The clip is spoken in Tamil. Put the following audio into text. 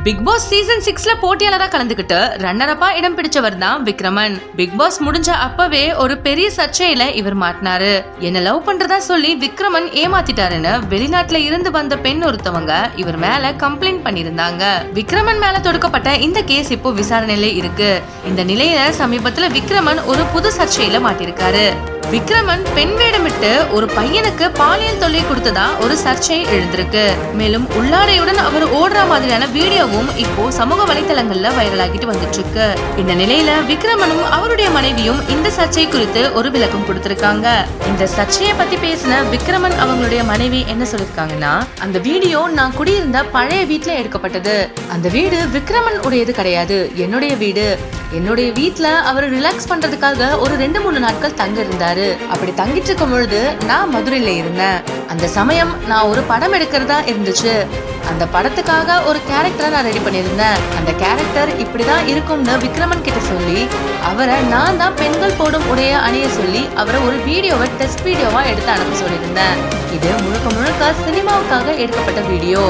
பிக் பாஸ் சீசன் 6ல போட்டியாளரா கலந்துகிட்டு ரன்னரப்பா இடம் பிடிச்சவர் தான் விக்ரமன். பிக் பாஸ் முடிஞ்ச அப்பவே ஒரு பெரிய சர்ச்சையில இவர் மாட்டினாரு. என்ன லவ் பண்றதா சொல்லி விக்ரமன் ஏமாத்திட்டாருன்னு வெளிநாட்டுல இருந்து வந்த பெண் ஒருத்தவங்க இவர் மேல கம்ப்ளைண்ட் பண்ணிருந்தாங்க. விக்ரமன் மேல தொடுக்கப்பட்ட இந்த கேஸ் இப்போ விசாரணையில இருக்கு. இந்த நிலையில சமீபத்துல விக்ரமன் ஒரு புது சர்ச்சையில மாட்டிருக்காரு. விக்ரமன் பெண் வேடமிட்டு ஒரு பையனுக்கு பாலியல் தொல்லை கொடுத்ததா ஒரு சர்ச்சை எழுந்திருக்கு. மேலும் உள்ளாடையுடன் அவர் ஓடுற மாதிரியான வீடியோவும் இப்போ சமூக வலைதளங்கள்ல வைரலாகிட்டு வந்துட்டு இருக்கு. இந்த நிலையில விக்ரமனும் அவருடைய மனைவியும் இந்த சர்ச்சை குறித்து ஒரு விளக்கம் கொடுத்திருக்காங்க. இந்த சர்ச்சையை பத்தி பேசின விக்ரமன் அவங்களுடைய மனைவி என்ன சொல்லிருக்காங்கன்னா, அந்த வீடியோ நான் குடியிருந்த பழைய வீட்டுல எடுக்கப்பட்டது. அந்த வீடு விக்ரமன் உடையது கிடையாது, என்னுடைய வீடு. என்னுடைய வீட்டுல அவர் ரிலாக்ஸ் பண்றதுக்காக ஒரு 2-3 நாட்கள் தங்க இருந்தாரு. அப்படி தங்கிட்டு இருக்கும் பொழுது நான் மதுரையில இருந்தேன். அந்த சமயம் நான் ஒரு படம் எடுக்கிறதா இருந்துச்சு. அந்த படத்துக்காக ஒரு கேரக்டரை நான் ரெடி பண்ணியிருந்தேன். அந்த கேரக்டர் இப்படிதான் இருக்கும்னு விக்ரமன் கிட்ட சொல்லி அவரை நான் தான் பெண்கள் போடும் உடைய அணிய சொல்லி அவரை ஒரு வீடியோவை டெஸ்ட் வீடியோவா எடுத்து அனுப்ப சொல்லியிருந்தேன். இது முழுக்க முழுக்க சினிமாவுக்காக எடுக்கப்பட்ட வீடியோ.